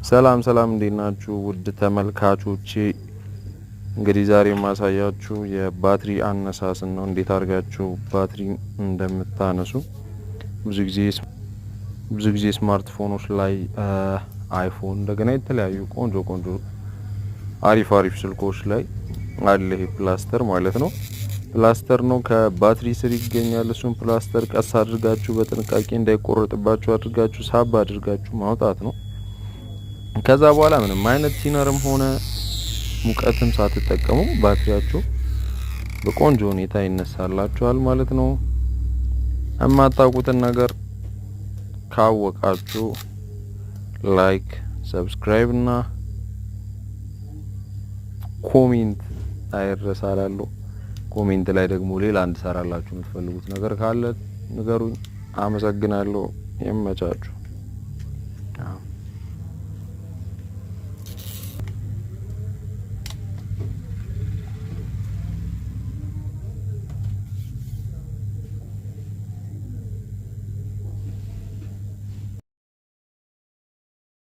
ሰላም እንዴት ናችሁ ውድ ተመልካቾቼ? እንግዲህ ዛሬ ማሳያችሁ የባትሪ አነሳስን ነው። እንዴት አድርጋችሁ ባትሪ እንደምታነሱ። ብዙ ጊዜ ስማርትፎኖች ላይ አይፎን እንደገና የተለያዩ ቆንጆ አሪፍ ስልኮች ላይ አለ ይሄ ፕላስተር ማለት ነው። ፕላስተር ነው ከባትሪ ስር ይገኛል። እሱን ፕላስተር ቀስ አድርጋችሁ በጥንቃቄ እንዳይቆረጥባችሁ አድርጋችሁ ሳብ አድርጋችሁ ማውጣት ነው። ከዛ በኋላ ምንም አይነት ሲነርም ሆነ ሙቀትም ሳትጠቀሙ ባትሪያችሁ በቆንጆ ሁኔታ ይነሳላችኋል ማለት ነው። የማታውቁትን ነገር ካወቃችሁ ላይክ፣ ሰብስክራይብ እና ኮሜንት አይረሳላችሁ። ኮሜንት ላይ ደግሞ ሌላ እንድሰራላችሁ የምትፈልጉት ነገር ካለ ንገሩኝ። አመሰግናለሁ። ይመቻችሁ።